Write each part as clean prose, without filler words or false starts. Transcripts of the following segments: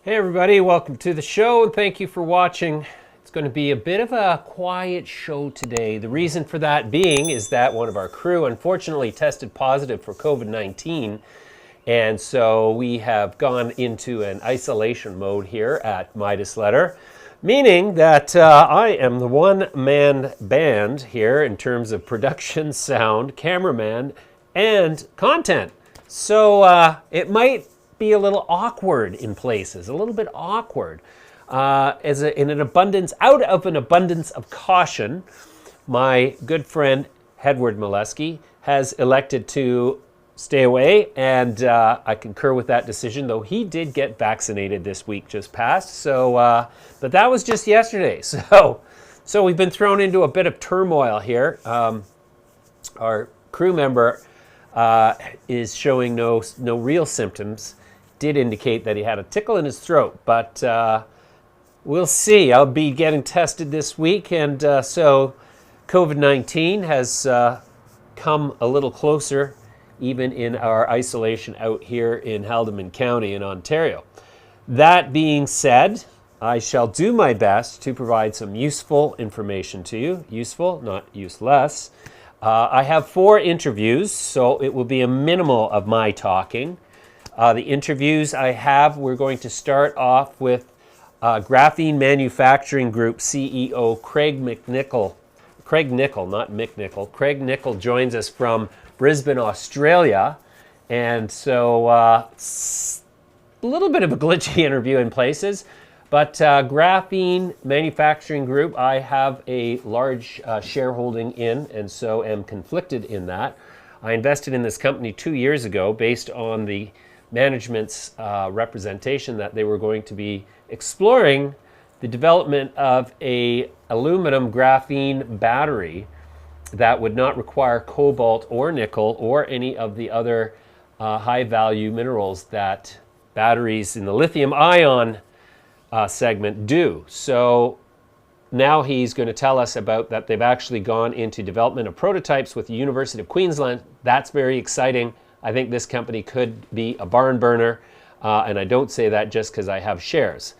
Hey everybody, welcome to the show and thank you for watching. It's going to be a bit of a quiet show today. The reason for that being is that one of our crew unfortunately tested positive for COVID-19, and so we have gone into an isolation mode here at Midas Letter, meaning that I am the one-man band here in terms of production, sound, cameraman, and content. So it might be a little awkward in places, a little bit awkward. Out of an abundance of caution, my good friend Edward Molesky has elected to stay away, and I concur with that decision, though he did get vaccinated this week just past. So, but that was just yesterday. So we've been thrown into a bit of turmoil here. Our crew member is showing no real symptoms. Did indicate that he had a tickle in his throat, but we'll see. I'll be getting tested this week, and so COVID-19 has come a little closer, even in our isolation out here in Haldimand County in Ontario. That being said, I shall do my best to provide some useful information to you. Useful, not useless. I have 4 interviews, so it will be a minimal of my talking. The interviews I have, we're going to start off with Graphene Manufacturing Group CEO Craig Nicol, not Mick Nicol. Craig Nicol joins us from Brisbane, Australia. And so it's a little bit of a glitchy interview in places. But Graphene Manufacturing Group, I have a large shareholding in, and so am conflicted in that. I invested in this company 2 years ago based on the management's representation that they were going to be exploring the development of a aluminum graphene battery that would not require cobalt or nickel or any of the other high value minerals that batteries in the lithium ion segment do. So now he's going to tell us about that they've actually gone into development of prototypes with the University of Queensland. That's very exciting. I think this company could be a barn burner, and I don't say that just because I have shares.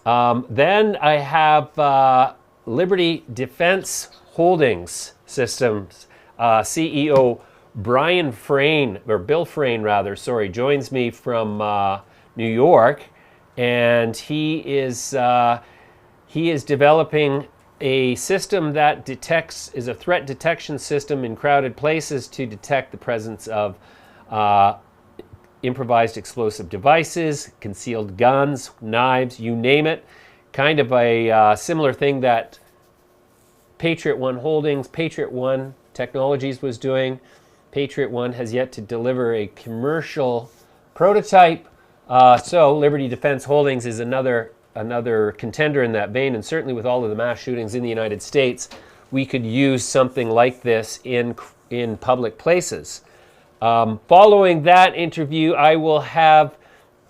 Then I have Liberty Defense Holdings Systems CEO Bill Frain rather, joins me from New York, and he is developing a system that is a threat detection system in crowded places to detect the presence of improvised explosive devices, concealed guns, knives, you name it. Kind of a similar thing that Patriot One Technologies was doing. Patriot One has yet to deliver a commercial prototype. So Liberty Defense Holdings is another contender in that vein, and certainly with all of the mass shootings in the United States, we could use something like this in public places. Following that interview, I will have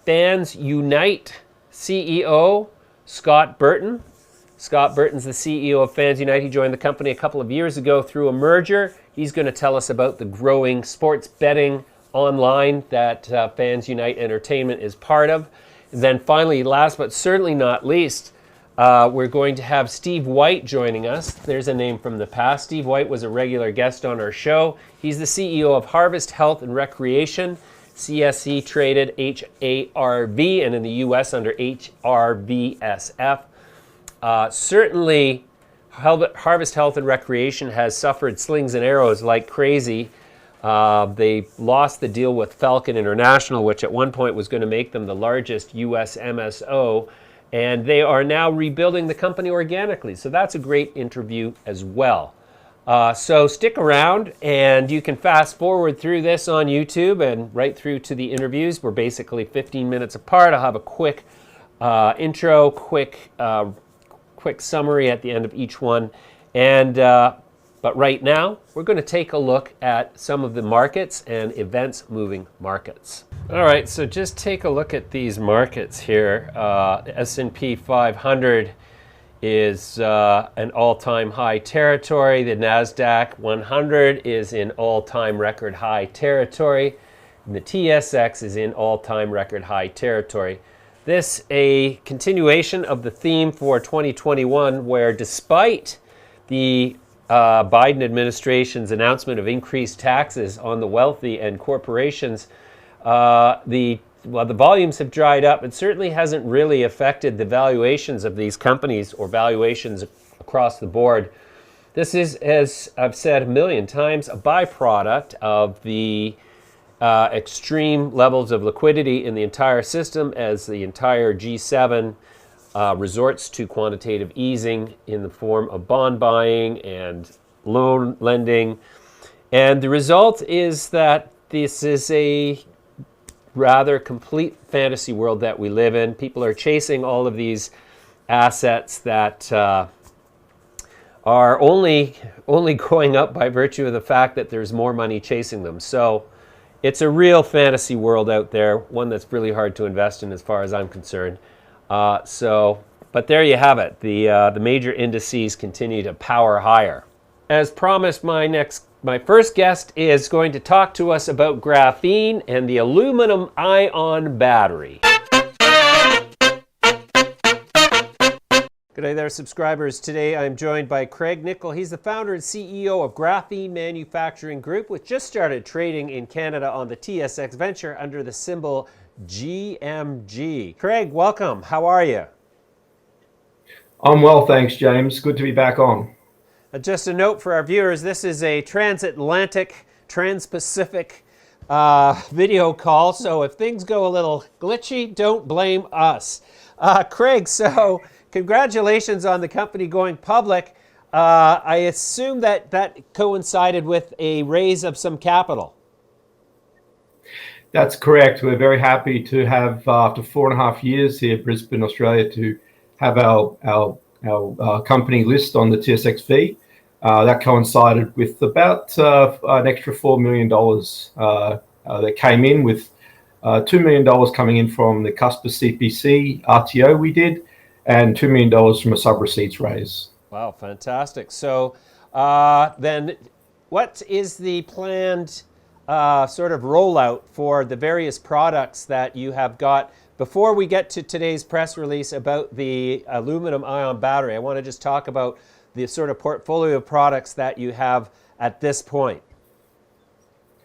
FansUnite CEO Scott Burton. Scott Burton's the CEO of FansUnite. He joined the company a couple of years ago through a merger. He's going to tell us about the growing sports betting online that FansUnite Entertainment is part of. And then finally, last but certainly not least, we're going to have Steve White joining us. There's a name from the past. Steve White was a regular guest on our show. He's the CEO of Harvest Health and Recreation, CSE traded HARV, and in the US under HRVSF. Certainly, Harvest Health and Recreation has suffered slings and arrows like crazy. They lost the deal with Falcon International, which at one point was going to make them the largest US MSO. And they are now rebuilding the company organically. So that's a great interview as well. So stick around, and you can fast forward through this on YouTube and right through to the interviews. We're basically 15 minutes apart. I'll have a quick intro, quick summary at the end of each one. And but right now, we're going to take a look at some of the markets and events moving markets. All right, so just take a look at these markets here. The S&P 500 is an all-time high territory. The NASDAQ 100 is in all-time record high territory. And the TSX is in all-time record high territory. this a continuation of the theme for 2021, where despite the Biden administration's announcement of increased taxes on the wealthy and corporations, the volumes have dried up. It certainly hasn't really affected the valuations of these companies or valuations across the board. This is, as I've said a million times, a byproduct of the extreme levels of liquidity in the entire system as the entire G7 resorts to quantitative easing in the form of bond buying and loan lending. And the result is that this is a rather complete fantasy world that we live in. People are chasing all of these assets that are only going up by virtue of the fact that there's more money chasing them. So it's a real fantasy world out there, one that's really hard to invest in as far as I'm concerned. But there you have it. The major indices continue to power higher. As promised, my first guest is going to talk to us about graphene and the aluminum ion battery. Good day there, subscribers. Today I'm joined by Craig Nicol. He's the founder and CEO of Graphene Manufacturing Group, which just started trading in Canada on the TSX Venture under the symbol GMG. Craig, welcome. How are you? I'm well, thanks, James. Good to be back on. Just a note for our viewers, this is a transatlantic, trans-Pacific video call, so if things go a little glitchy, don't blame us. Craig, so congratulations on the company going public. I assume that coincided with a raise of some capital. That's correct. We're very happy to have, after 4.5 years here in Brisbane, Australia, to have our company list on the TSXV. That coincided with about an extra $4 million that came in, with $2 million coming in from the CUSPA CPC RTO we did, and $2 million from a sub-receipts raise. Wow, fantastic. So then what is the planned sort of rollout for the various products that you have got? Before we get to today's press release about the aluminum ion battery, I want to just talk about the sort of portfolio of products that you have at this point.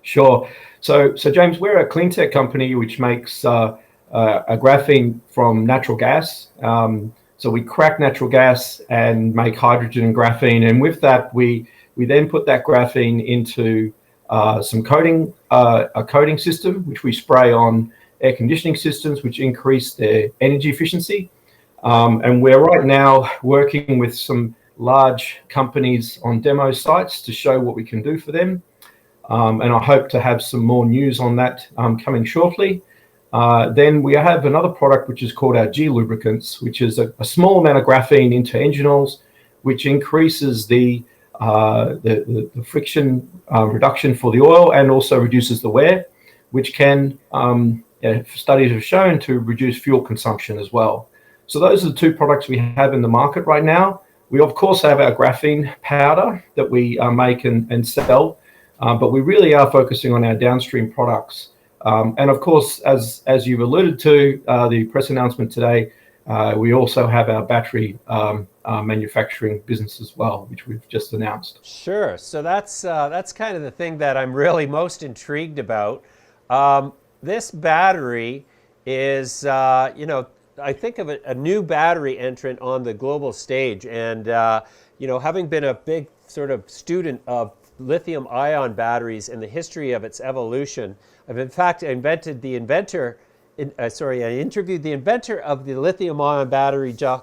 Sure. So James, we're a clean tech company which makes a graphene from natural gas. So we crack natural gas and make hydrogen and graphene, and with that we then put that graphene into some coating, a coating system which we spray on air conditioning systems, which increase their energy efficiency. And we're right now working with some large companies on demo sites to show what we can do for them. And I hope to have some more news on that coming shortly. Then we have another product which is called our G lubricants, which is a small amount of graphene into engine oils, which increases the friction reduction for the oil and also reduces the wear, which can, studies have shown, to reduce fuel consumption as well. So those are the two products we have in the market right now. We of course have our graphene powder that we make and sell, but we really are focusing on our downstream products. And of course, as you've alluded to, the press announcement today, we also have our battery manufacturing business as well, which we've just announced. Sure. So that's kind of the thing that I'm really most intrigued about. This battery is, I think of it, a new battery entrant on the global stage. And, having been a big sort of student of lithium-ion batteries and the history of its evolution, I've in fact I interviewed the inventor of the lithium-ion battery, John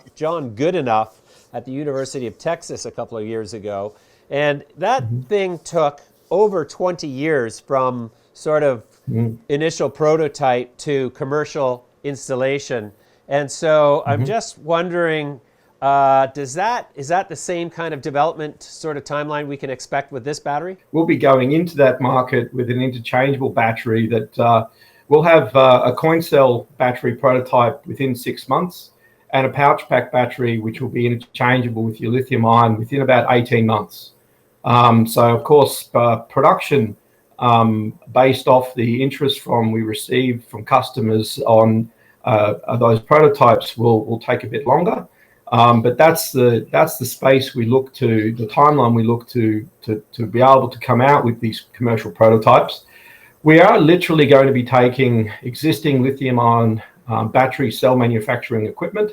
Goodenough, at the University of Texas a couple of years ago. And that thing took over 20 years from sort of initial prototype to commercial installation. And so I'm just wondering, is that the same kind of development sort of timeline we can expect with this battery? We'll be going into that market with an interchangeable battery that we'll have a coin cell battery prototype within 6 months, and a pouch pack battery which will be interchangeable with your lithium ion within about 18 months. So of course, production based off the interest we received from customers on those prototypes will take a bit longer. But that's the space we look to, the timeline we look to be able to come out with these commercial prototypes. We are literally going to be taking existing lithium-ion battery cell manufacturing equipment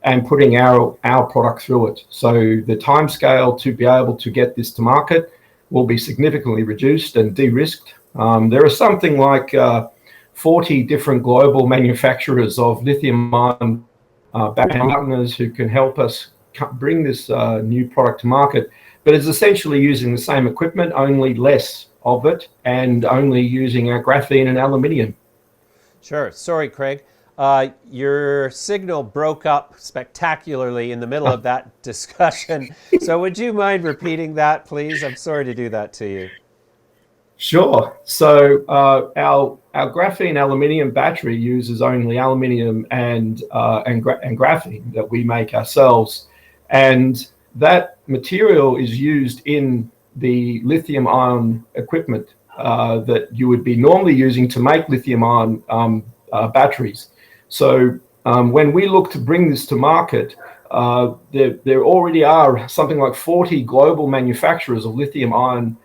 and putting our product through it. So the timescale to be able to get this to market will be significantly reduced and de-risked. There are something like 40 different global manufacturers of lithium-ion battery partners who can help us bring this new product to market, but it's essentially using the same equipment, only less of it, and only using our graphene and aluminium. Sure. Sorry, Craig. Your signal broke up spectacularly in the middle of that discussion. So would you mind repeating that, please? I'm sorry to do that to you. Sure. So our graphene aluminium battery uses only aluminium and graphene that we make ourselves, and that material is used in the lithium-ion equipment that you would be normally using to make lithium-ion batteries. So when we look to bring this to market, there already are something like 40 global manufacturers of lithium-ion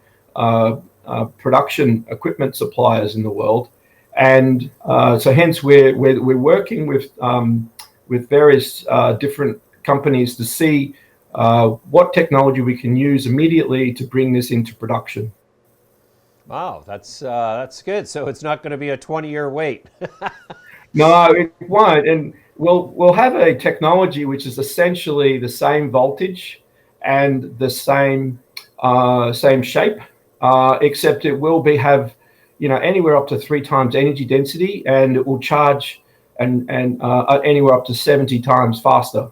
production equipment suppliers in the world, and so hence we're working with various different companies to see what technology we can use immediately to bring this into production. Wow, that's good. So it's not going to be a 20-year wait. No, it won't, and we'll have a technology which is essentially the same voltage and the same shape, except it will have anywhere up to 3 times energy density, and it will charge and anywhere up to 70 times faster.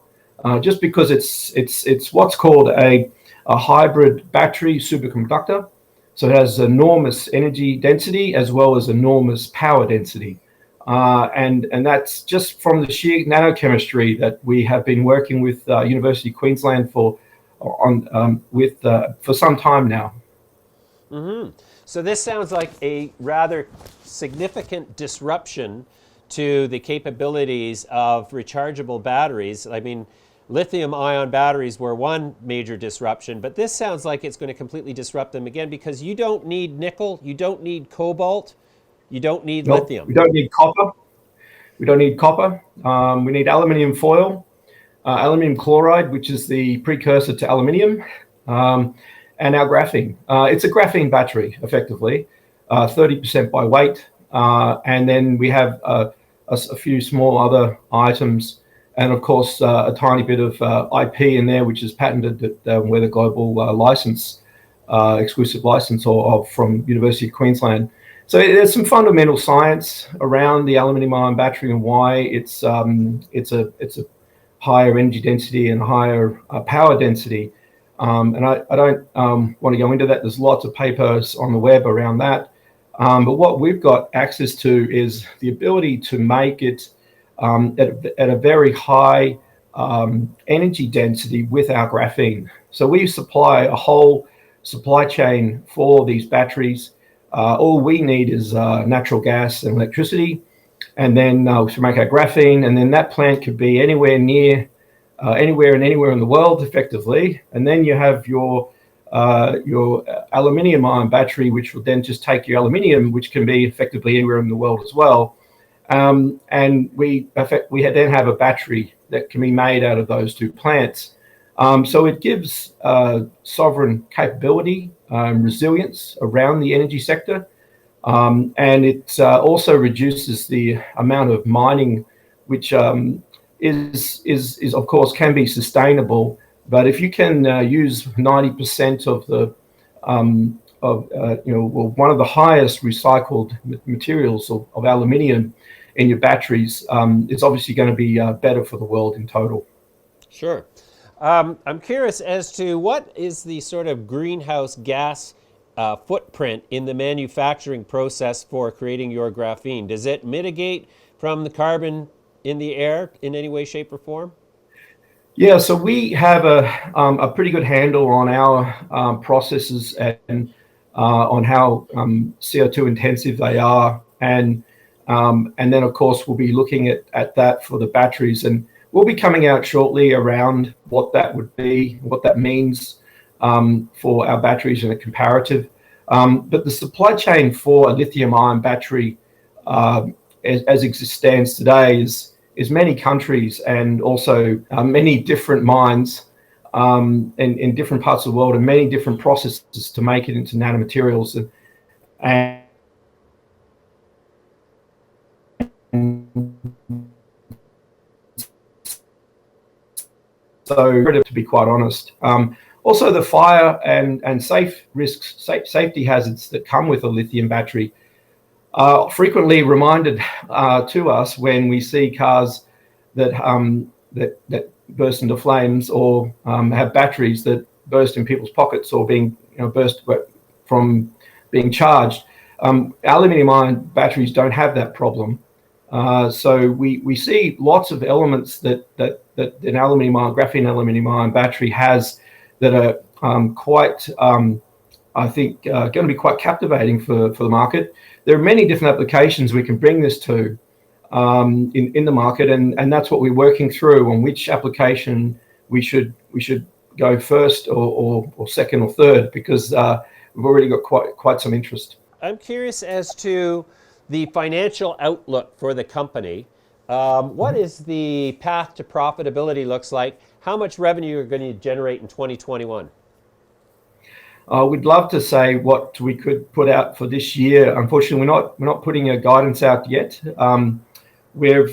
Just because it's what's called a hybrid battery superconductor, so it has enormous energy density as well as enormous power density. And that's just from the sheer nanochemistry that we have been working with University of Queensland for some time now. Mm-hmm. So this sounds like a rather significant disruption to the capabilities of rechargeable batteries. I mean, lithium-ion batteries were one major disruption, but this sounds like it's going to completely disrupt them again, because you don't need nickel, you don't need cobalt, you don't need lithium. We don't need copper. We don't need copper. We need aluminium foil, aluminium chloride, which is the precursor to aluminium, and our graphene. It's a graphene battery, effectively, 30% by weight. And then we have a few small other items, and of course, a tiny bit of IP in there, which is patented with a global license, exclusive license from University of Queensland. So there's some fundamental science around the aluminium-ion battery and why it's a higher energy density and higher power density. And I don't want to go into that. There's lots of papers on the web around that. But what we've got access to is the ability to make it at a very high energy density with our graphene. So we supply a whole supply chain for these batteries. All we need is natural gas and electricity, and then to make our graphene, and then that plant could be anywhere in the world, effectively. And then you have your aluminium-ion battery, which will then just take your aluminium, which can be effectively anywhere in the world as well. And we then have a battery that can be made out of those 2 plants. So it gives sovereign capability, resilience around the energy sector, and it also reduces the amount of mining, which is of course can be sustainable. But if you can use 90% of the one of the highest recycled materials of aluminium in your batteries, it's obviously going to be better for the world in total. Sure. I'm curious as to what is the sort of greenhouse gas footprint in the manufacturing process for creating your graphene. Does it mitigate from the carbon in the air in any way, shape, or form? Yeah, so we have a pretty good handle on our processes and on how CO2 intensive they are. And And then, of course, we'll be looking at that for the batteries. And we'll be coming out shortly around what that would be, what that means for our batteries in a comparative. But the supply chain for a lithium-ion battery, as it stands today, is many countries and also many different mines in different parts of the world and many different processes to make it into nanomaterials. And so, to be quite honest, also the fire and safety hazards that come with a lithium battery are frequently reminded to us when we see cars that burst into flames, or have batteries that burst in people's pockets, or being burst from being charged. Aluminium-ion batteries don't have that problem. So we see lots of elements that an aluminium-ion, graphene aluminium-ion battery has that are quite, I think, going to be quite captivating for the market. There are many different applications we can bring this to in the market, and that's what we're working through, on which application we should go first or second or third, because we've already got quite some interest. I'm curious as to the financial outlook for the company. What is the path to profitability looks like? How much revenue you're going to generate in 2021? We'd love to say what we could put out for this year. Unfortunately, we're not putting a guidance out yet. We're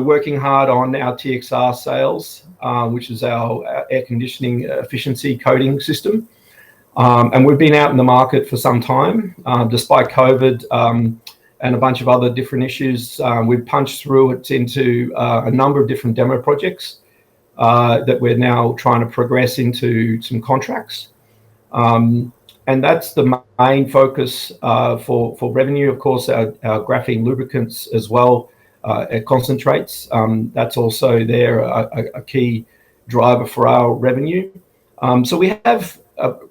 working hard on our TXR sales, which is our air conditioning efficiency coding system. And we've been out in the market for some time, despite COVID and a bunch of other different issues. We've punched through it into a number of different demo projects that we're now trying to progress into some contracts. And that's the main focus for revenue. Of course, our graphene lubricants as well, concentrates. That's also there a key driver for our revenue. So we have,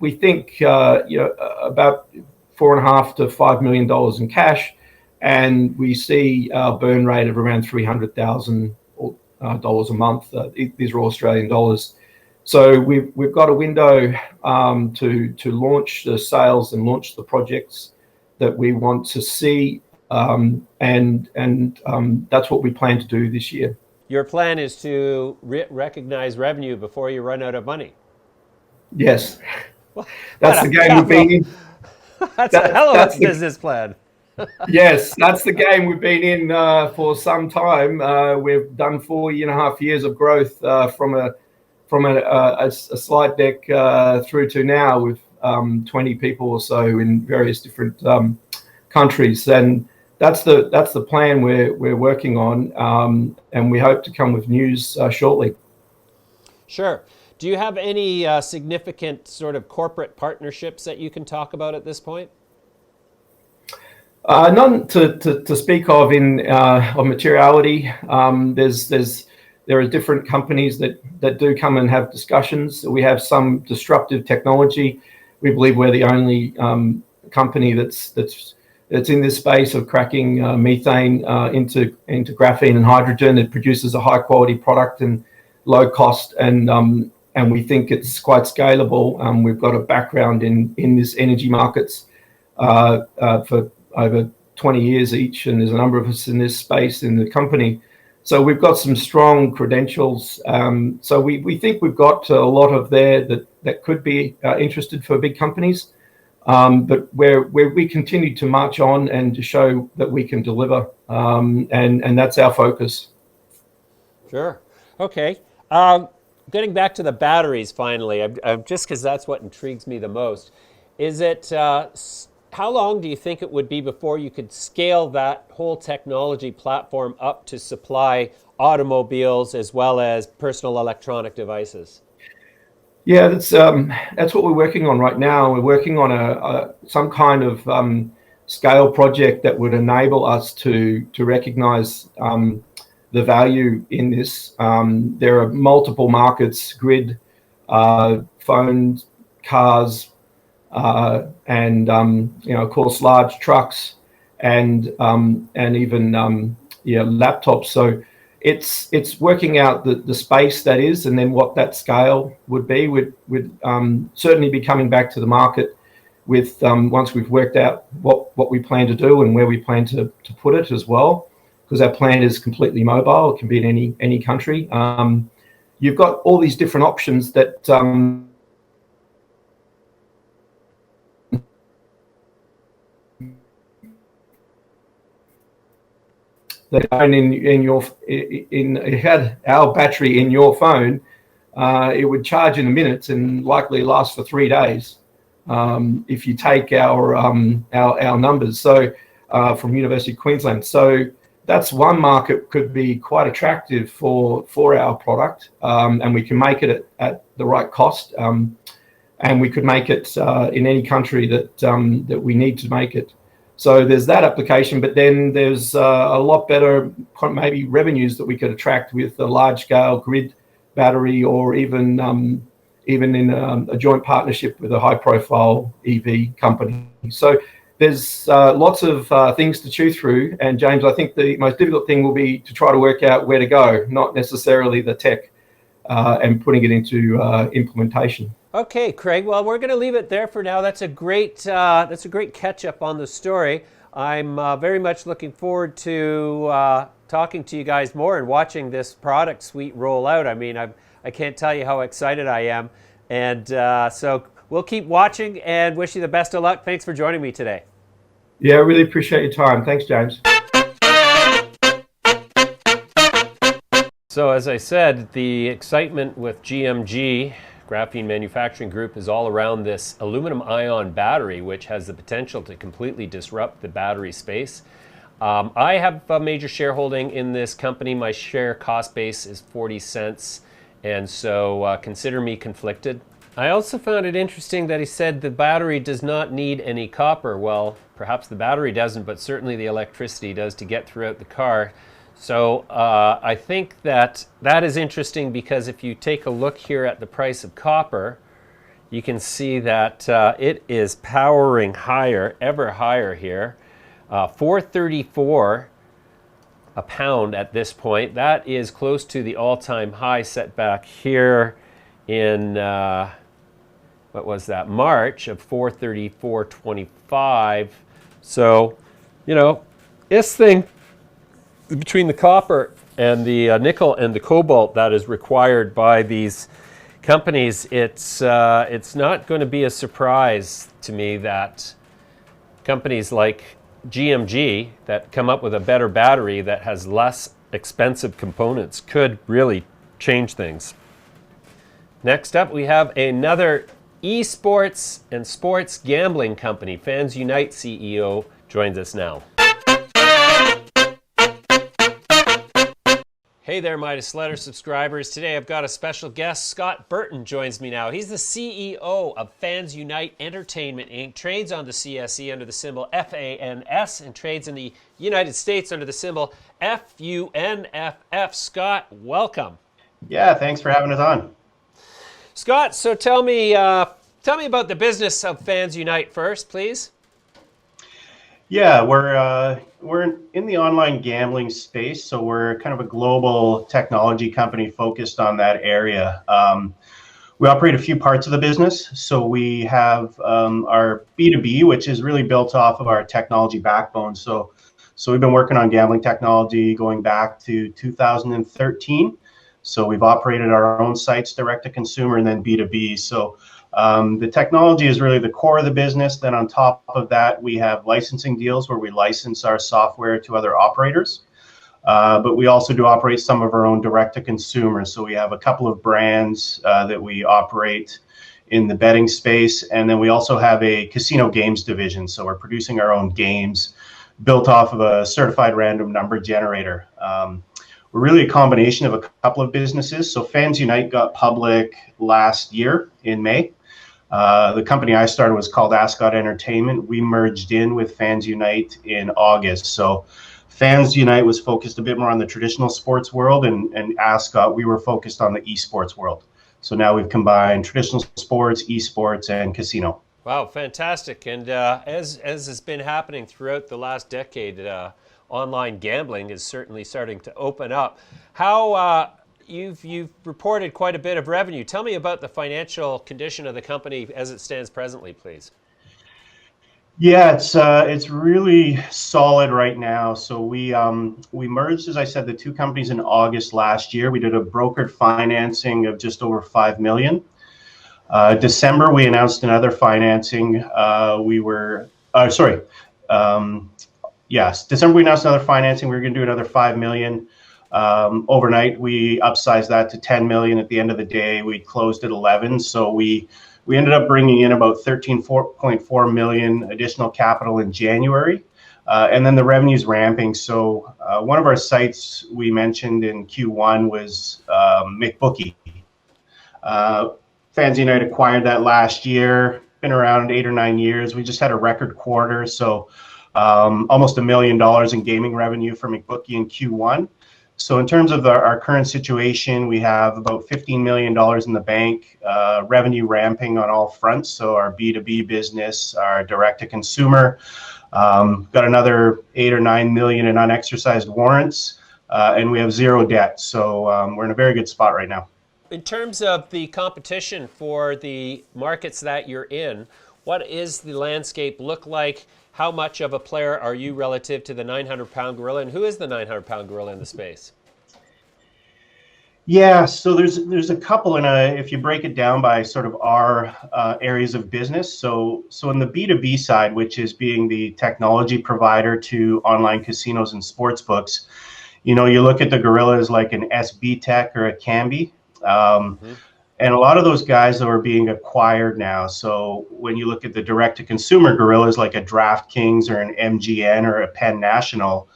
we think, about $4.5 to $5 million in cash, and we see a burn rate of around $300,000 a month. These are all Australian dollars. So we've got a window to launch the sales and launch the projects that we want to see, and that's what we plan to do this year. Your plan is to recognize revenue before you run out of money. Yes, that's the game we've been in. That's a hell of a business plan. Yes, that's the game we've been in for some time. We've done 4.5 years of growth from a slide deck through to now with 20 people or so in various different countries, and that's the plan we're working on, and we hope to come with news shortly. Sure. Do you have any significant sort of corporate partnerships that you can talk about at this point? None to speak of of materiality. There are different companies that do come and have discussions. We have some disruptive technology. We believe we're the only company that's in this space of cracking methane into graphene and hydrogen. It produces a high quality product and low cost, and we think it's quite scalable. We've got a background in this energy markets for over 20 years each, and there's a number of us in this space in the company. So we've got some strong credentials. So we think we've got a lot of there that could be interested for big companies. But where we continue to march on and to show that we can deliver, and that's our focus. Sure. Okay. Getting back to the batteries finally, just because that's what intrigues me the most. Is it, how long do you think it would be before you could scale that whole technology platform up to supply automobiles as well as personal electronic devices? Yeah, that's what we're working on right now. We're working on some kind of scale project that would enable us to recognize the value in this. There are multiple markets: grid, phones, cars, and of course large trucks and even laptops. So it's working out the space that is, and then what that scale would be. We'd certainly be coming back to the market with once we've worked out what we plan to do and where we plan to put it as well, because our plant is completely mobile. It can be in any country. You've got all these different options that it had our battery in your phone, it would charge in a minute and likely last for 3 days. If you take our numbers, so from University of Queensland, so that's one market could be quite attractive for our product, and we can make it at the right cost, and we could make it in any country that we need to make it. So there's that application, but then there's a lot better maybe revenues that we could attract with a large-scale grid battery, or even in a joint partnership with a high-profile EV company. So there's lots of things to chew through. And James, I think the most difficult thing will be to try to work out where to go, not necessarily the tech and putting it into implementation. Okay, Craig. Well, we're going to leave it there for now. That's a great catch up on the story. I'm very much looking forward to talking to you guys more and watching this product suite roll out. I mean, I can't tell you how excited I am. And so we'll keep watching and wish you the best of luck. Thanks for joining me today. Yeah, I really appreciate your time. Thanks, James. So as I said, the excitement with GMG, Graphene Manufacturing Group, is all around this aluminum ion battery, which has the potential to completely disrupt the battery space. I have a major shareholding in this company. My share cost base is 40 cents, and so consider me conflicted. I also found it interesting that he said the battery does not need any copper. Well, perhaps the battery doesn't, but certainly the electricity does to get throughout the car. So I think that is interesting, because if you take a look here at the price of copper, you can see that it is powering higher, ever higher here. $4.34 a pound at this point. That is close to the all-time high set back here in, what was that, March of $434.25. So, you know, this thing, between the copper and the nickel and the cobalt that is required by these companies, it's not going to be a surprise to me that companies like GMG that come up with a better battery that has less expensive components could really change things. Next up, we have another esports and sports gambling company. FansUnite CEO joins us now. Hey there, Midas Letter subscribers. Today I've got a special guest. Scott Burton joins me now. He's the CEO of FansUnite Entertainment, Inc., trades on the CSE under the symbol FANS, and trades in the United States under the symbol FUNFF. Scott, welcome. Yeah, thanks for having us on. Scott, so tell me about the business of FansUnite first, please. Yeah, we're in the online gambling space, so we're kind of a global technology company focused on that area. We operate a few parts of the business. So we have our B2B, which is really built off of our technology backbone. So we've been working on gambling technology going back to 2013. So we've operated our own sites direct to consumer, and then B2B. So the technology is really the core of the business. Then on top of that, we have licensing deals where we license our software to other operators. But we also do operate some of our own direct to consumer. So we have a couple of brands that we operate in the betting space. And then we also have a casino games division. So we're producing our own games built off of a certified random number generator. We're really a combination of a couple of businesses. So FansUnite got public last year in May. The company I started was called Ascot Entertainment. We merged in with FansUnite in August. So FansUnite was focused a bit more on the traditional sports world, and Ascot, we were focused on the esports world. So now we've combined traditional sports, esports, and casino. Wow, fantastic. And as has been happening throughout the last decade, online gambling is certainly starting to open up. How you've reported quite a bit of revenue. Tell me about the financial condition of the company as it stands presently, please. Yeah, it's really solid right now. So we merged, as I said, the two companies in August last year. We did a brokered financing of just over 5 million. December, we announced another financing. Yes, December we announced another financing. We were going to do another 5 million. Overnight, we upsized that to 10 million. At the end of the day, we closed at 11. So we ended up bringing in about 13.4 million additional capital in January. And then the revenue's ramping. So one of our sites we mentioned in Q1 was McBookie. FansUnite acquired that last year, been around 8 or 9 years. We just had a record quarter, so almost $1 million in gaming revenue for McBookie in Q1. So in terms of our current situation, we have about $15 million in the bank, revenue ramping on all fronts. So our B2B business, our direct-to-consumer, got another 8 or 9 million in unexercised warrants, and we have zero debt. So we're in a very good spot right now. In terms of the competition for the markets that you're in, what is the landscape look like? How much of a player are you relative to the 900-pound gorilla, and who is the 900-pound gorilla in the space? Yeah, so there's a couple, and if you break it down by sort of our areas of business, so in the B2B side, which is being the technology provider to online casinos and sports books, you look at the gorillas like an SB Tech or a Kambi. And a lot of those guys are being acquired now. So when you look at the direct-to-consumer gorillas like a DraftKings or an MGN or a Penn National,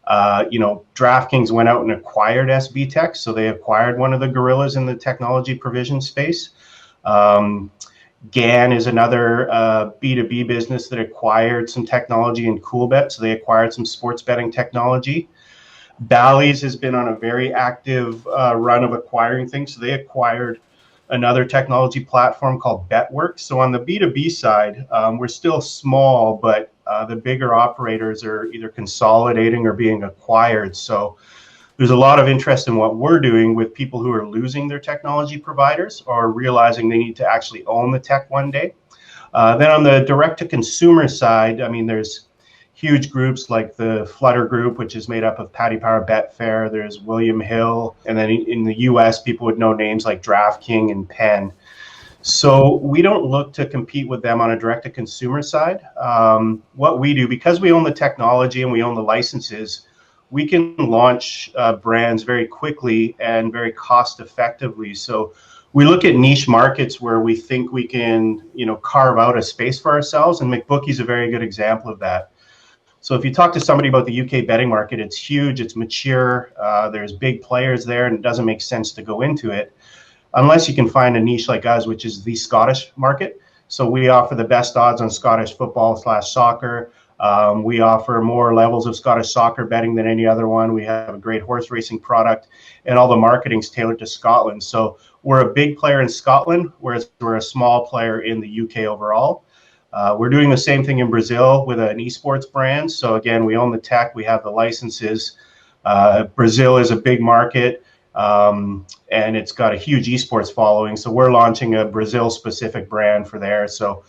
DraftKings went out and acquired SB Tech, so they acquired one of the gorillas in the technology provision space. GAN is another B2B business that acquired some technology in CoolBet, so they acquired some sports betting technology. Bally's has been on a very active run of acquiring things. So they acquired another technology platform called Betworks. So on the B2B side, we're still small, but the bigger operators are either consolidating or being acquired. So there's a lot of interest in what we're doing with people who are losing their technology providers or realizing they need to actually own the tech one day. Then on the direct-to-consumer side, I mean, there's huge groups like the Flutter Group, which is made up of Paddy Power Betfair. There's William Hill. And then in the US, people would know names like DraftKings and Penn. So we don't look to compete with them on a direct-to-consumer side. What we do, because we own the technology and we own the licenses, we can launch brands very quickly and very cost-effectively. So we look at niche markets where we think we can, carve out a space for ourselves, and McBookie is a very good example of that. So if you talk to somebody about the UK betting market, it's huge, it's mature, there's big players there, and it doesn't make sense to go into it unless you can find a niche like us, which is the Scottish market. So we offer the best odds on Scottish football/soccer. We offer more levels of Scottish soccer betting than any other one. We have a great horse racing product, and all the marketing's tailored to Scotland. So we're a big player in Scotland, whereas we're a small player in the UK overall. We're doing the same thing in Brazil with an esports brand. So again, we own the tech, we have the licenses. Brazil is a big market, and it's got a huge esports following. So we're launching a Brazil-specific brand for there. So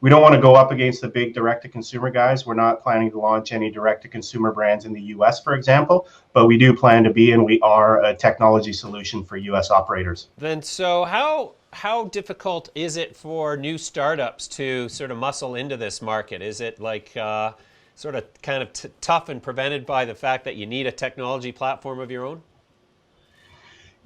we don't want to go up against the big direct-to-consumer guys. We're not planning to launch any direct-to-consumer brands in the US, for example, but we do plan to be, and we are a technology solution for US operators. Then so how difficult is it for new startups to sort of muscle into this market? Is it like sort of kind of tough and prevented by the fact that you need a technology platform of your own?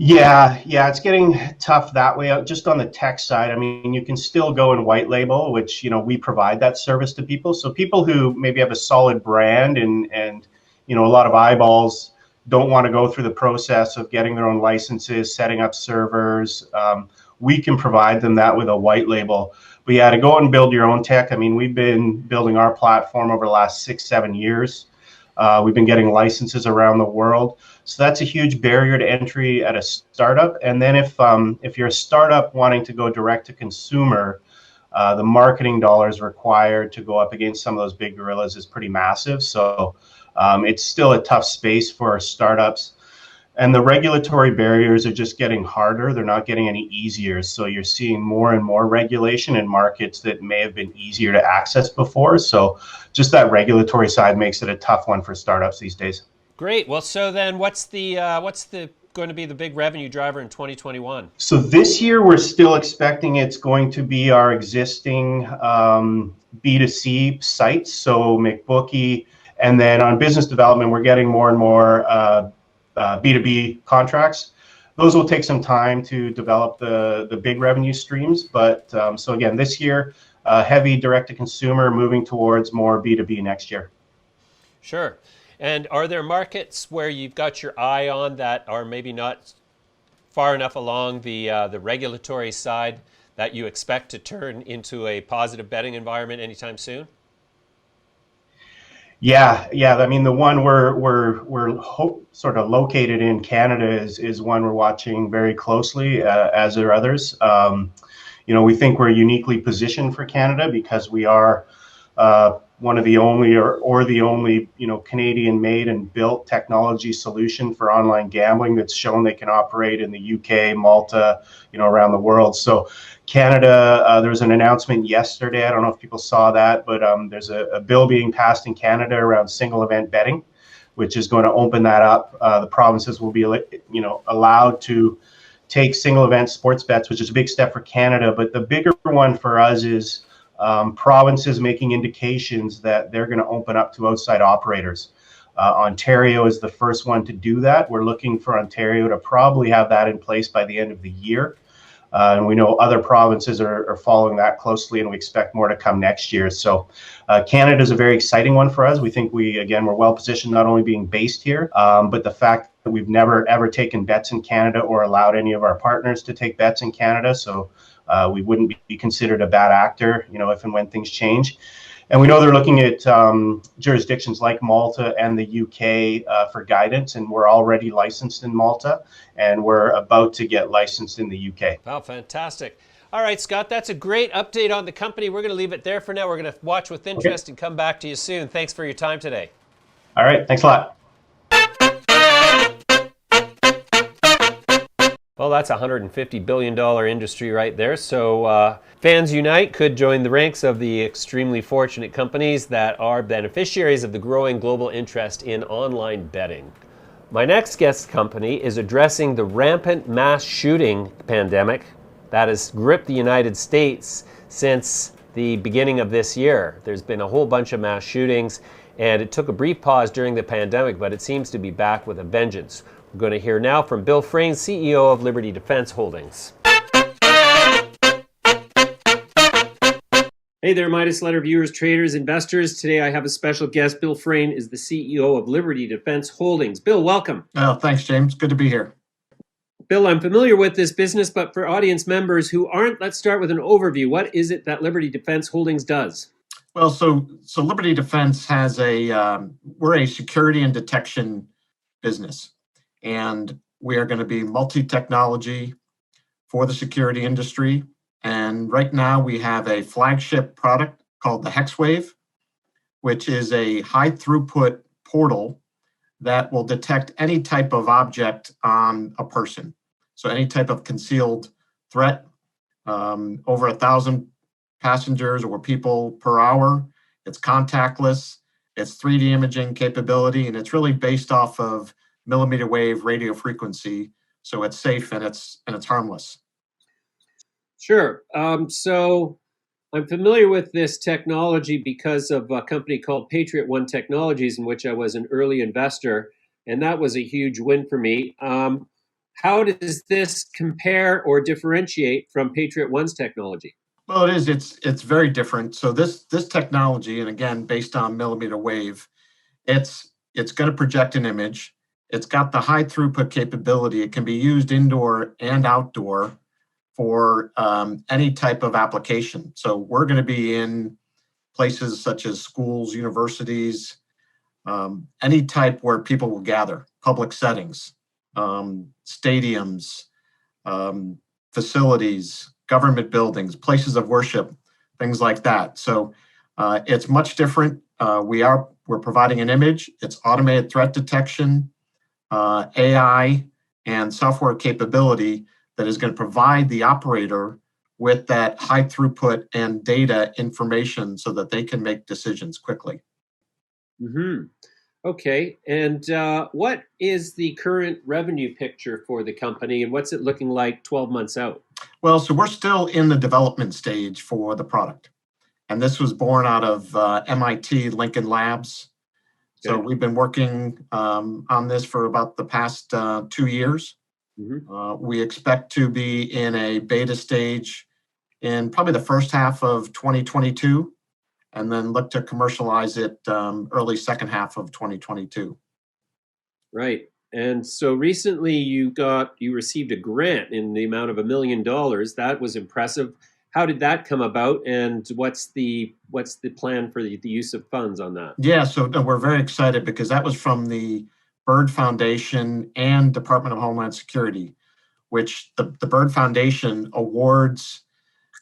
Yeah, it's getting tough that way. Just on the tech side, I mean, you can still go and white label, which, we provide that service to people. So people who maybe have a solid brand and a lot of eyeballs don't want to go through the process of getting their own licenses, setting up servers. We can provide them that with a white label. But yeah, to go out and build your own tech, I mean, we've been building our platform over the last 6-7 years. We've been getting licenses around the world. So that's a huge barrier to entry at a startup. And then if you're a startup wanting to go direct to consumer, the marketing dollars required to go up against some of those big gorillas is pretty massive. So it's still a tough space for startups. And the regulatory barriers are just getting harder. They're not getting any easier. So you're seeing more and more regulation in markets that may have been easier to access before. So just that regulatory side makes it a tough one for startups these days. Great. Well, so then what's the going to be the big revenue driver in 2021? So this year we're still expecting it's going to be our existing B2C sites. So McBookie, and then on business development, we're getting more and more B2B contracts. Those will take some time to develop the big revenue streams. But so again, this year, heavy direct to consumer, moving towards more B2B next year. Sure. And are there markets where you've got your eye on that are maybe not far enough along the regulatory side that you expect to turn into a positive betting environment anytime soon? Yeah. I mean, the one we're sort of located in Canada is one we're watching very closely, as are others. We think we're uniquely positioned for Canada because we are one of the only or the only Canadian-made and built technology solution for online gambling that's shown they can operate in the UK, Malta, around the world. So Canada, there was an announcement yesterday. I don't know if people saw that, but there's a bill being passed in Canada around single event betting, which is going to open that up. The provinces will be, allowed to take single event sports bets, which is a big step for Canada. But the bigger one for us is provinces making indications that they're going to open up to outside operators. Ontario is the first one to do that. We're looking for Ontario to probably have that in place by the end of the year. And we know other provinces are following that closely, and we expect more to come next year. So Canada is a very exciting one for us. We think we're well positioned, not only being based here, but the fact that we've never ever taken bets in Canada or allowed any of our partners to take bets in Canada. So we wouldn't be considered a bad actor, if and when things change. And we know they're looking at jurisdictions like Malta and the UK for guidance, and we're already licensed in Malta, and we're about to get licensed in the UK. Wow, fantastic. All right, Scott, that's a great update on the company. We're going to leave it there for now. We're going to watch with interest and come back to you soon. Thanks for your time today. All right, thanks a lot. Well, that's a $150 billion industry right there. So FansUnite could join the ranks of the extremely fortunate companies that are beneficiaries of the growing global interest in online betting. My next guest company is addressing the rampant mass shooting pandemic that has gripped the United States since the beginning of this year. There's been a whole bunch of mass shootings, and it took a brief pause during the pandemic, but it seems to be back with a vengeance. We're going to hear now from Bill Frain, CEO of Liberty Defense Holdings. Hey there, Midas Letter viewers, traders, investors. Today I have a special guest. Bill Frain is the CEO of Liberty Defense Holdings. Bill, welcome. Oh, thanks, James. Good to be here. Bill, I'm familiar with this business, but for audience members who aren't, let's start with an overview. What is it that Liberty Defense Holdings does? Well, so Liberty Defense has we're a security and detection business. And we are going to be multi-technology for the security industry. And right now we have a flagship product called the HexWave, which is a high throughput portal that will detect any type of object on a person. So any type of concealed threat, over 1,000 passengers or people per hour. It's contactless, it's 3D imaging capability, and it's really based off of millimeter wave radio frequency, so it's safe and it's harmless. Sure. So I'm familiar with this technology because of a company called Patriot One Technologies, in which I was an early investor, and that was a huge win for me. How does this compare or differentiate from Patriot One's technology? Well, it is. It's very different. So this technology, and again, based on millimeter wave, it's going to project an image. It's got the high throughput capability. It can be used indoor and outdoor for any type of application. So we're going to be in places such as schools, universities, any type where people will gather, public settings, stadiums, facilities, government buildings, places of worship, things like that. So it's much different. We're providing an image. It's automated threat detection, AI, and software capability that is going to provide the operator with that high throughput and data information so that they can make decisions quickly. Mm-hmm. Okay, and what is the current revenue picture for the company, and what's it looking like 12 months out? Well, so we're still in the development stage for the product. And this was born out of MIT Lincoln Labs. So Okay. we've been working on this for about the past 2 years. Mm-hmm. We expect to be in a beta stage in probably the first half of 2022, and then look to commercialize it early second half of 2022. Right. And so recently you received a grant in the amount of $1 million. That was impressive. How did that come about, and what's the plan for the use of funds on that? Yeah, so we're very excited because that was from the Byrd Foundation and Department of Homeland Security, which the Byrd Foundation awards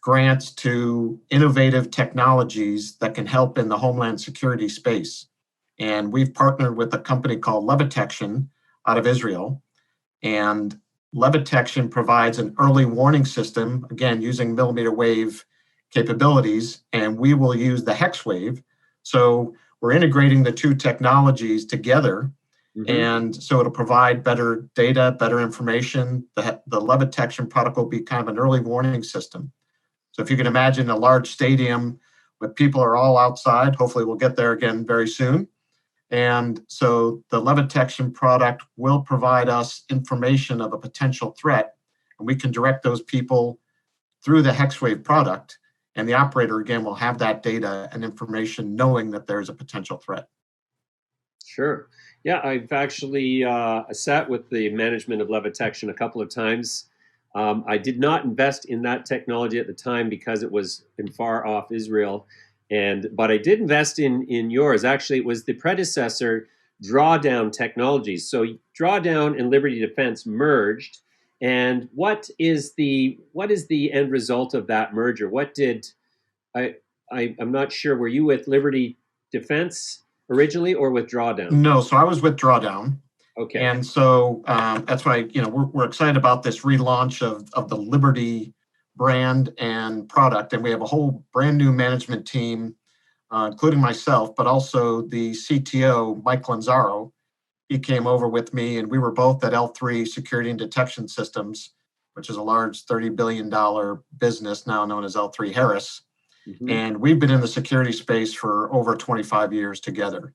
grants to innovative technologies that can help in the Homeland Security space. And we've partnered with a company called Levitation out of Israel. And Levitation provides an early warning system, again, using millimeter wave capabilities, and we will use the hex wave. So we're integrating the two technologies together. Mm-hmm. And so it'll provide better data, better information. The Levitation product will be kind of an early warning system. So if you can imagine a large stadium where people are all outside, hopefully we'll get there again very soon. And so the Levitation product will provide us information of a potential threat, and we can direct those people through the HexWave product. And the operator, again, will have that data and information knowing that there's a potential threat. Sure. Yeah, I've actually sat with the management of Levitation a couple of times. I did not invest in that technology at the time because it was in far off Israel. But I did invest in yours. Actually, it was the predecessor, Drawdown Technologies. So Drawdown and Liberty Defense merged. And what is the end result of that merger? I'm not sure. Were you with Liberty Defense originally or with Drawdown? No, so I was with Drawdown. Okay. And so that's why we're excited about this relaunch of the Liberty brand and product. And we have a whole brand new management team, including myself, but also the CTO, Mike Lanzaro. He came over with me, and we were both at L3 Security and Detection Systems, which is a large $30 billion business now known as L3 Harris. Mm-hmm. And we've been in the security space for over 25 years together.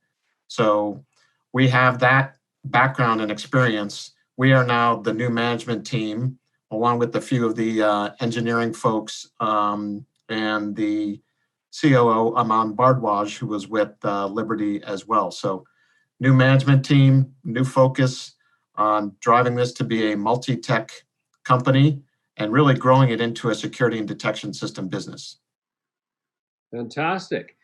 So we have that background and experience. We are now the new management team, along with a few of the engineering folks and the COO, Aman Bardwaj, who was with Liberty as well. So new management team, new focus on driving this to be a multi-tech company and really growing it into a security and detection system business. Fantastic.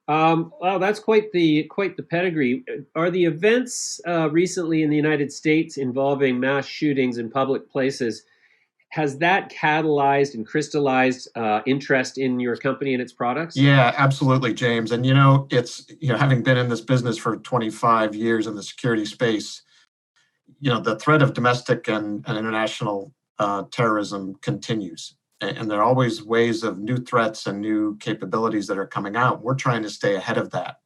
Well, that's quite the pedigree. Are the events recently in the United States involving mass shootings in public places, has that catalyzed and crystallized interest in your company and its products? Yeah, absolutely, James. And it's having been in this business for 25 years in the security space, the threat of domestic and international terrorism continues. And there are always ways of new threats and new capabilities that are coming out. We're trying to stay ahead of that.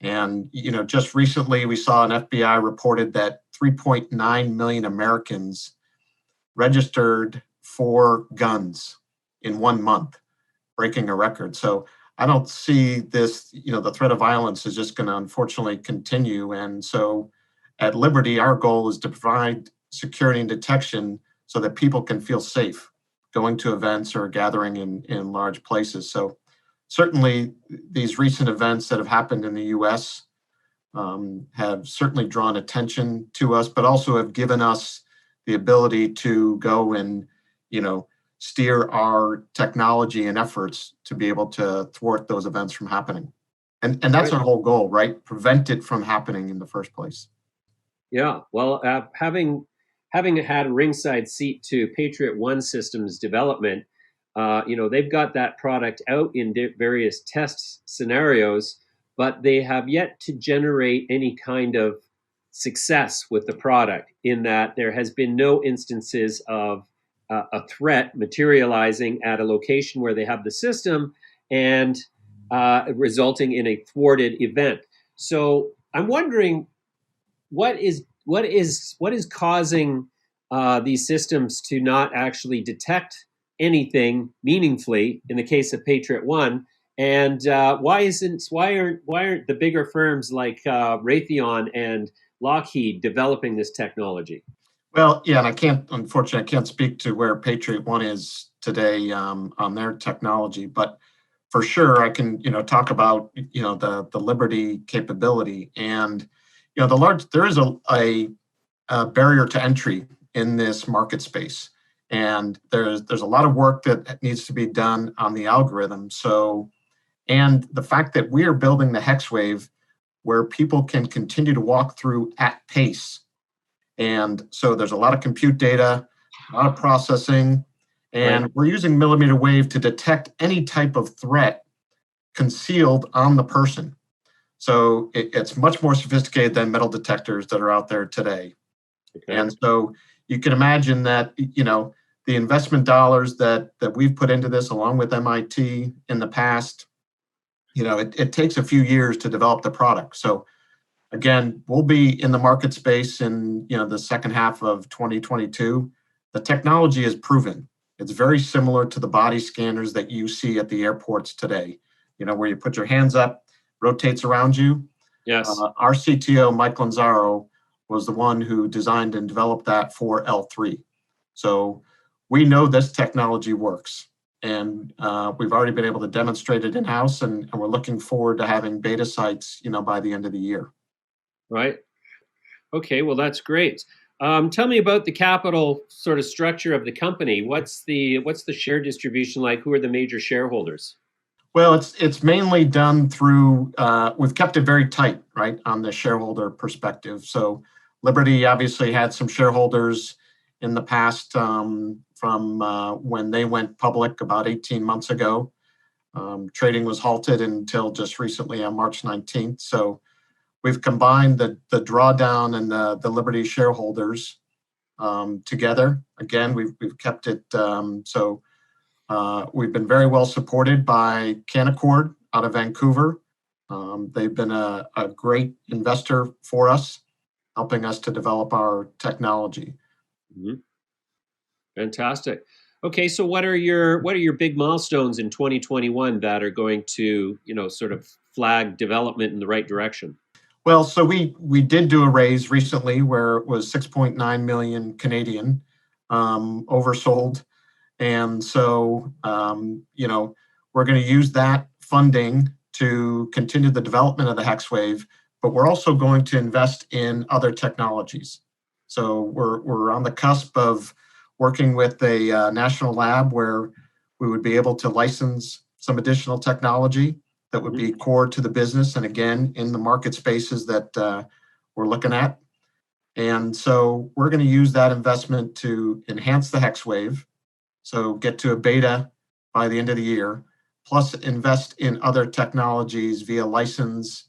And, just recently we saw an FBI reported that 3.9 million Americans registered for guns in 1 month, breaking a record. So I don't see this, the threat of violence is just going to unfortunately continue. And so at Liberty, our goal is to provide security and detection so that people can feel safe going to events or gathering in large places. So certainly these recent events that have happened in the US have certainly drawn attention to us, but also have given us the ability to go and, steer our technology and efforts to be able to thwart those events from happening. And that's our whole goal, right? Prevent it from happening in the first place. Yeah, well, having had a ringside seat to Patriot One systems development, they've got that product out in various test scenarios, but they have yet to generate any kind of success with the product, in that there has been no instances of a threat materializing at a location where they have the system and resulting in a thwarted event. So I'm wondering what is causing these systems to not actually detect anything meaningfully in the case of Patriot One, and why aren't the bigger firms like Raytheon and Lockheed developing this technology? Well, yeah, and unfortunately, I can't speak to where Patriot One is today on their technology, but for sure, I can, talk about, the Liberty capability, and, there is a barrier to entry in this market space, and there's a lot of work that needs to be done on the algorithm. So, and the fact that we are building the hex wave where people can continue to walk through at pace. And so there's a lot of compute data, a lot of processing, and Right. we're using millimeter wave to detect any type of threat concealed on the person. So it's much more sophisticated than metal detectors that are out there today. Okay. And so you can imagine that, the investment dollars that we've put into this along with MIT in the past, it takes a few years to develop the product. So again, we'll be in the market space in, the second half of 2022. The technology is proven. It's very similar to the body scanners that you see at the airports today, where you put your hands up, rotates around you. Yes. Our CTO, Mike Lanzaro, was the one who designed and developed that for L3. So we know this technology works, and we've already been able to demonstrate it in-house, and we're looking forward to having beta sites, by the end of the year. Right. Okay, well, that's great. Tell me about the capital sort of structure of the company. What's the share distribution like? Who are the major shareholders? Well, it's mainly done through, we've kept it very tight, right, on the shareholder perspective. So Liberty obviously had some shareholders in the past from when they went public about 18 months ago. Trading was halted until just recently on March 19th. So we've combined the drawdown and the Liberty shareholders together. Again, we've kept it so we've been very well supported by Canaccord out of Vancouver. They've been a great investor for us, helping us to develop our technology. Mm-hmm. Fantastic. Okay, so what are your big milestones in 2021 that are going to, sort of flag development in the right direction? Well, so we did do a raise recently where it was 6.9 million Canadian, oversold. And so, we're going to use that funding to continue the development of the hex wave, but we're also going to invest in other technologies. So we're on the cusp of working with a national lab where we would be able to license some additional technology that would be core to the business, and again, in the market spaces that we're looking at. And so we're going to use that investment to enhance the hex wave, so get to a beta by the end of the year, plus invest in other technologies via license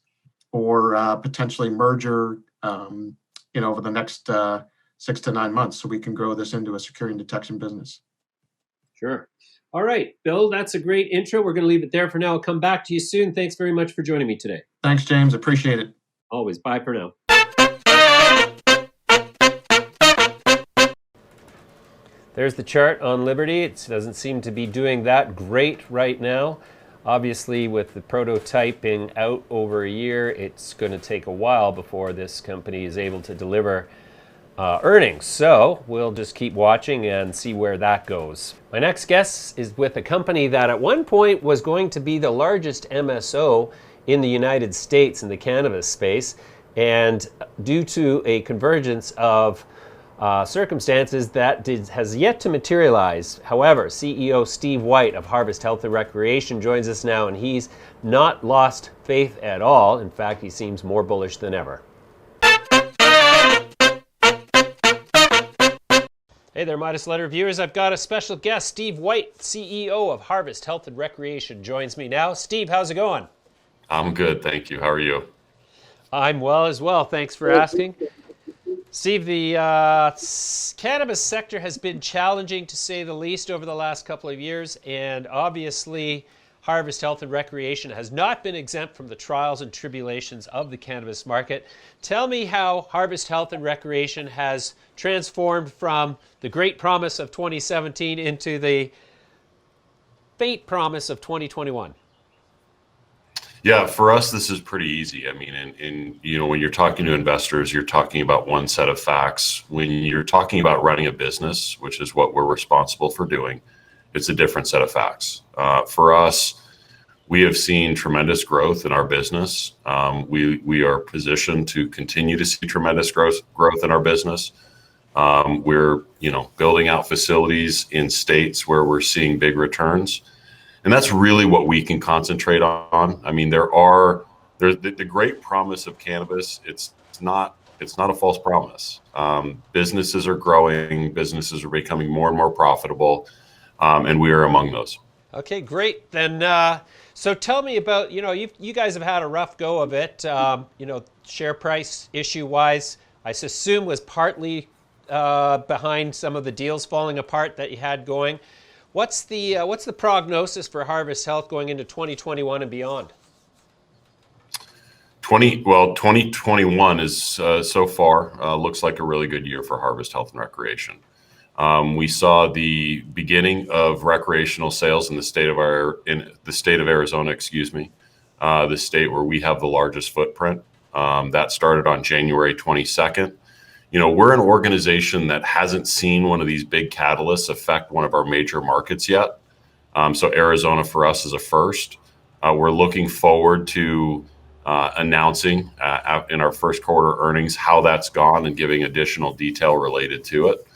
or potentially merger, over the next 6 to 9 months, so we can grow this into a security and detection business. Sure. All right, Bill, that's a great intro. We're going to leave it there for now. I'll come back to you soon. Thanks very much for joining me today. Thanks, James. Appreciate it. Always. Bye for now. There's the chart on Liberty. It doesn't seem to be doing that great right now. Obviously, with the prototype being out over a year, it's going to take a while before this company is able to deliver earnings. So we'll just keep watching and see where that goes. My next guest is with a company that at one point was going to be the largest MSO in the United States in the cannabis space. And due to a convergence of circumstances that has yet to materialize. However, CEO Steve White of Harvest Health and Recreation joins us now, and he's not lost faith at all. In fact, he seems more bullish than ever. Hey there, Midas Letter viewers. I've got a special guest, Steve White, CEO of Harvest Health and Recreation, joins me now. Steve, how's it going? I'm good, thank you. How are you? I'm well as well. Thanks for asking. Steve, the cannabis sector has been challenging, to say the least, over the last couple of years, and obviously Harvest Health and Recreation has not been exempt from the trials and tribulations of the cannabis market. Tell me how Harvest Health and Recreation has transformed from the great promise of 2017 into the faint promise of 2021. Yeah, for us, this is pretty easy. I mean, when you're talking to investors, you're talking about one set of facts. When you're talking about running a business, which is what we're responsible for doing, it's a different set of facts. For us, we have seen tremendous growth in our business. We are positioned to continue to see tremendous growth in our business. We're building out facilities in states where we're seeing big returns. And that's really what we can concentrate on. I mean, there's the great promise of cannabis. It's not a false promise. Businesses are growing, businesses are becoming more and more profitable, and we are among those. Okay, great. Then, so tell me about, you guys have had a rough go of it. Share price issue-wise, I assume was partly behind some of the deals falling apart that you had going. What's the prognosis for Harvest Health going into 2021 and beyond? 2021 is so far looks like a really good year for Harvest Health and Recreation. We saw the beginning of recreational sales in the state of Arizona, the state where we have the largest footprint. That started on January 22nd. We're an organization that hasn't seen one of these big catalysts affect one of our major markets yet. So Arizona for us is a first. We're looking forward to announcing in our first quarter earnings how that's gone and giving additional detail related to it.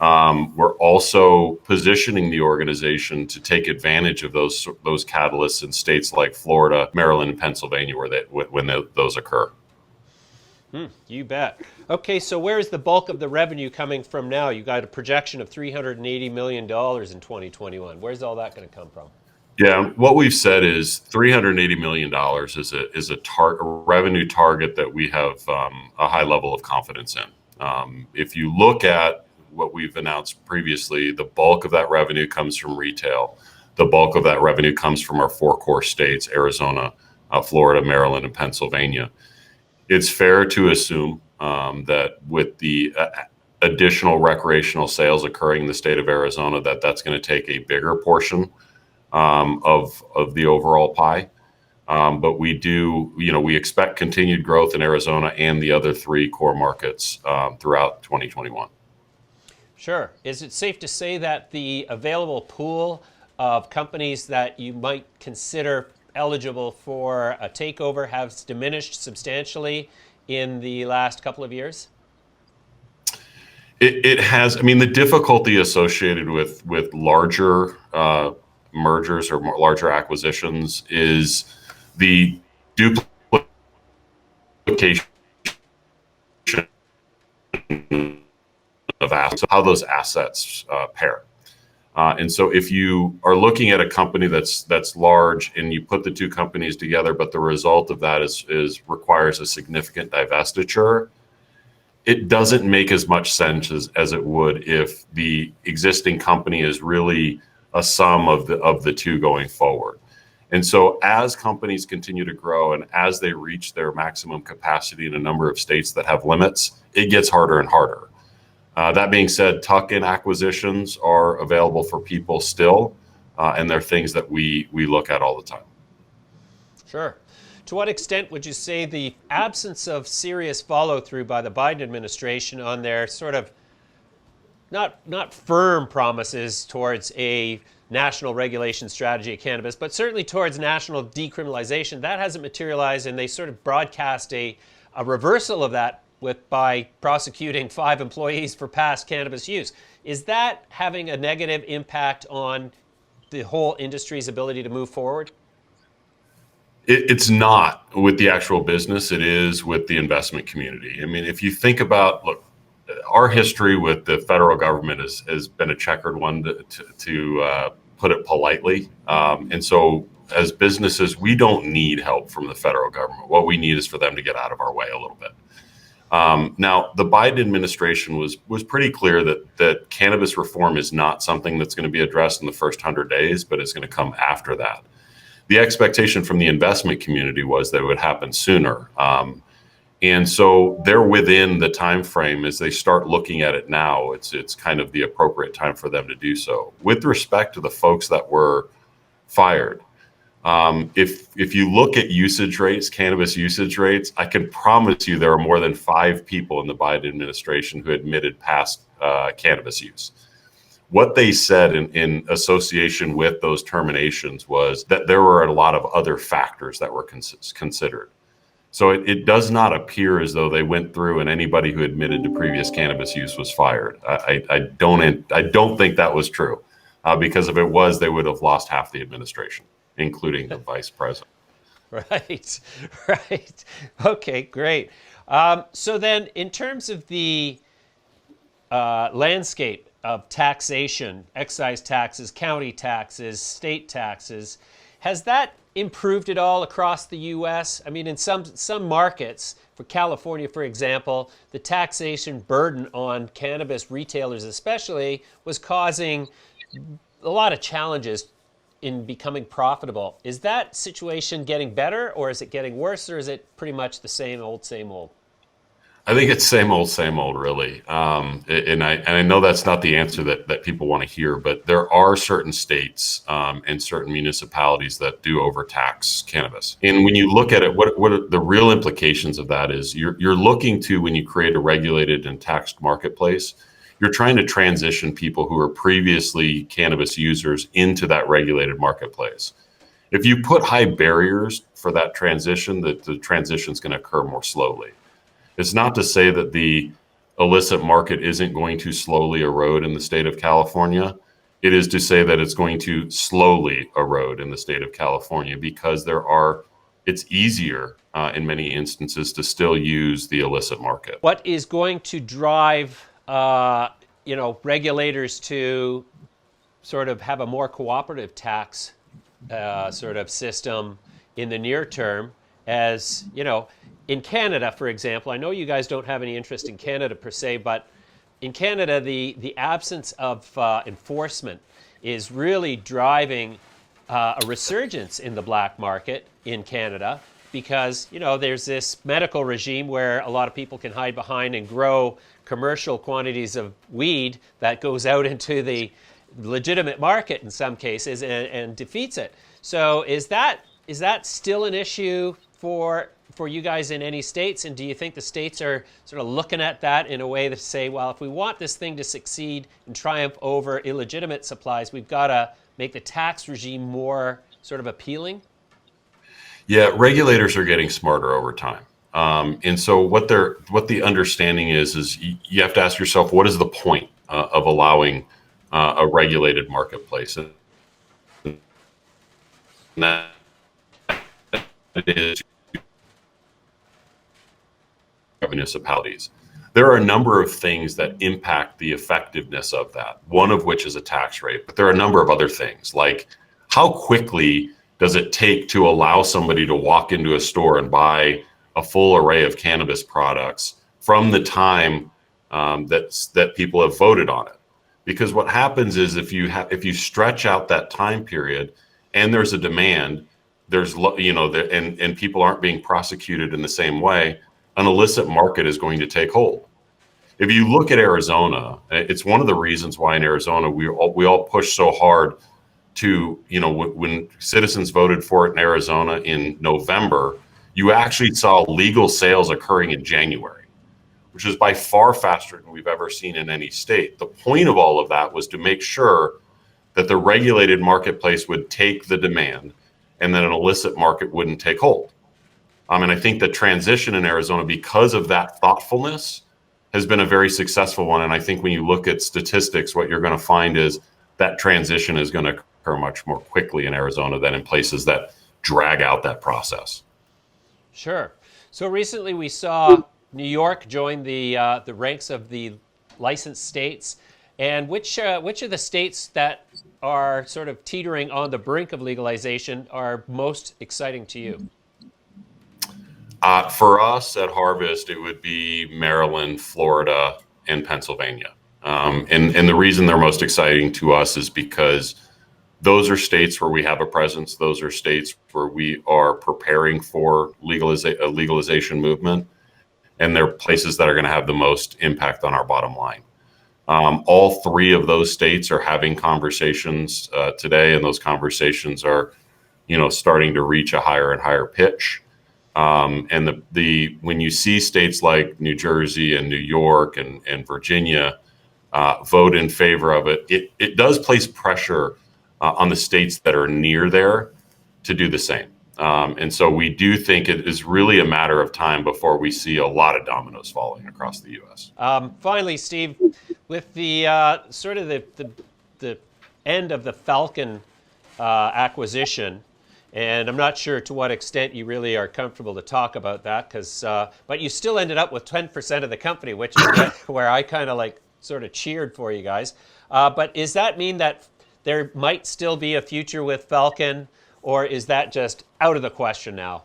We're also positioning the organization to take advantage of those catalysts in states like Florida, Maryland, and Pennsylvania when those occur. You bet. Okay, so where's the bulk of the revenue coming from now? You got a projection of $380 million in 2021. Where's all that going to come from? Yeah, what we've said is $380 million is a revenue target that we have a high level of confidence in. If you look at what we've announced previously, the bulk of that revenue comes from retail. The bulk of that revenue comes from our four core states, Arizona, Florida, Maryland, and Pennsylvania. It's fair to assume that with the additional recreational sales occurring in the state of Arizona, that's going to take a bigger portion of the overall pie. But we expect continued growth in Arizona and the other three core markets throughout 2021. Sure. Is it safe to say that the available pool of companies that you might consider eligible for a takeover has diminished substantially in the last couple of years? It has. I mean, the difficulty associated with larger mergers or larger acquisitions is the duplication of assets, how those assets pair. And so if you are looking at a company that's large and you put the two companies together, but the result of that requires a significant divestiture, it doesn't make as much sense as it would if the existing company is really a sum of the two going forward. And so as companies continue to grow and as they reach their maximum capacity in a number of states that have limits, it gets harder and harder. That being said, tuck-in acquisitions are available for people still, and they're things that we look at all the time. Sure. To what extent would you say the absence of serious follow-through by the Biden administration on their sort of not firm promises towards a national regulation strategy of cannabis, but certainly towards national decriminalization, that hasn't materialized, and they sort of broadcast a reversal of that by prosecuting 5 employees for past cannabis use. Is that having a negative impact on the whole industry's ability to move forward? It's not with the actual business. It is with the investment community. I mean, if you think about, look, our history with the federal government has been a checkered one, to put it politely. And so as businesses, we don't need help from the federal government. What we need is for them to get out of our way a little bit. Now, the Biden administration was pretty clear that cannabis reform is not something that's going to be addressed in the first 100 days, but it's going to come after that. The expectation from the investment community was that it would happen sooner. And so they're within the time frame. As they start looking at it now, it's kind of the appropriate time for them to do so. With respect to the folks that were fired, if you look at usage rates, cannabis usage rates, I can promise you there are more than 5 people in the Biden administration who admitted past cannabis use. What they said in association with those terminations was that there were a lot of other factors that were considered. So it does not appear as though they went through and anybody who admitted to previous cannabis use was fired. I don't think that was true, because if it was, they would have lost half the administration, including the vice president. Right, right. Okay, great. So then in terms of the landscape of taxation, excise taxes, county taxes, state taxes, has that improved at all across the U.S.? I mean, in some markets, for California, for example, the taxation burden on cannabis retailers especially was causing a lot of challenges in becoming profitable. Is that situation getting better, or is it getting worse, or is it pretty much the same old, same old? I think it's same old, really. And I know that's not the answer that people want to hear, but there are certain states and certain municipalities that do overtax cannabis. And when you look at it, what are the real implications of that is you're looking to, when you create a regulated and taxed marketplace, you're trying to transition people who are previously cannabis users into that regulated marketplace. If you put high barriers for that transition, the transition is going to occur more slowly. It's not to say that the illicit market isn't going to slowly erode in the state of California. It is to say that it's going to slowly erode in the state of California because it's easier in many instances to still use the illicit market. What is going to drive regulators to sort of have a more cooperative tax sort of system in the near term? As you know, in Canada, for example, I know you guys don't have any interest in Canada per se, but in Canada, the absence of enforcement is really driving a resurgence in the black market in Canada, because there's this medical regime where a lot of people can hide behind and grow commercial quantities of weed that goes out into the legitimate market in some cases and defeats it. So is that still an issue for you guys in any states? And do you think the states are sort of looking at that in a way to say, well, if we want this thing to succeed and triumph over illegitimate supplies, we've got to make the tax regime more sort of appealing? Yeah, regulators are getting smarter over time. And so what the understanding is you have to ask yourself, what is the point of allowing a regulated marketplace? And that is municipalities. There are a number of things that impact the effectiveness of that, one of which is a tax rate, but there are a number of other things, like how quickly does it take to allow somebody to walk into a store and buy a full array of cannabis products from the time that people have voted on it? Because what happens is if you stretch out that time period and there's a demand, and people aren't being prosecuted in the same way, an illicit market is going to take hold. If you look at Arizona, it's one of the reasons why in Arizona we all push so hard to, when citizens voted for it in Arizona in November, you actually saw legal sales occurring in January, which is by far faster than we've ever seen in any state. The point of all of that was to make sure that the regulated marketplace would take the demand and that an illicit market wouldn't take hold. And I think the transition in Arizona, because of that thoughtfulness, has been a very successful one. And I think when you look at statistics, what you're going to find is that transition is going to occur much more quickly in Arizona than in places that drag out that process. Sure. So recently we saw New York join the ranks of the licensed states, and which of the states that are sort of teetering on the brink of legalization are most exciting to you? For us at Harvest, it would be Maryland, Florida, and Pennsylvania. And the reason they're most exciting to us is because those are states where we have a presence. Those are states where we are preparing for a legalization movement, and they're places that are going to have the most impact on our bottom line. All three of those states are having conversations today, and those conversations are, starting to reach a higher and higher pitch. And when you see states like New Jersey and New York and Virginia vote in favor of it, it does place pressure on the states that are near there to do the same. And so we do think it is really a matter of time before we see a lot of dominoes falling across the U.S. Finally, Steve, with the sort of the end of the Falcon acquisition, and I'm not sure to what extent you really are comfortable to talk about that, but you still ended up with 10% of the company, which is where I kind of sort of cheered for you guys. But does that mean that there might still be a future with Falcon, or is that just out of the question now?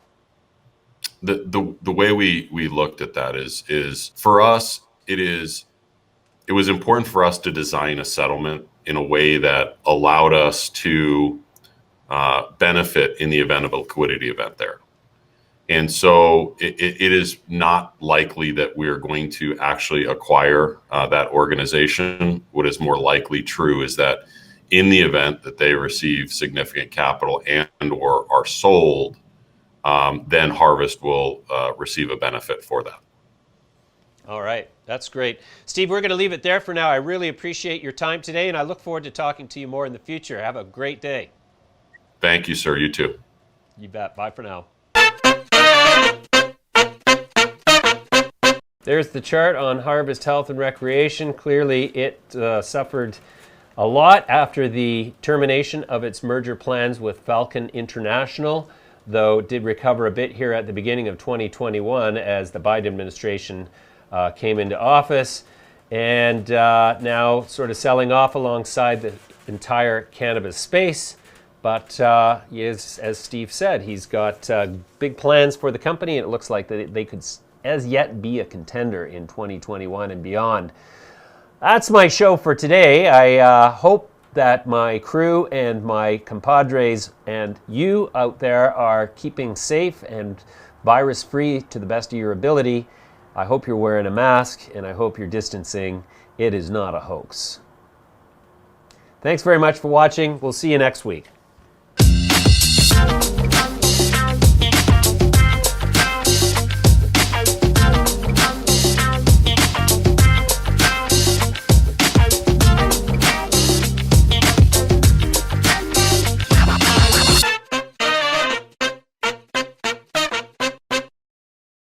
The way we looked at that is for us, it was important for us to design a settlement in a way that allowed us to benefit in the event of a liquidity event there. And so it is not likely that we're going to actually acquire that organization. What is more likely true is that in the event that they receive significant capital and or are sold, then Harvest will receive a benefit for that. All right, that's great. Steve, we're going to leave it there for now. I really appreciate your time today, and I look forward to talking to you more in the future. Have a great day. Thank you, sir. You too. You bet. Bye for now. There's the chart on Harvest Health and Recreation. Clearly, it suffered a lot after the termination of its merger plans with Falcon International, though it did recover a bit here at the beginning of 2021 as the Biden administration came into office, and now sort of selling off alongside the entire cannabis space. But as Steve said, he's got big plans for the company, and it looks like that they could as yet be a contender in 2021 and beyond. That's my show for today. I hope that my crew and my compadres and you out there are keeping safe and virus-free to the best of your ability. I hope you're wearing a mask, and I hope you're distancing. It is not a hoax. Thanks very much for watching. We'll see you next week.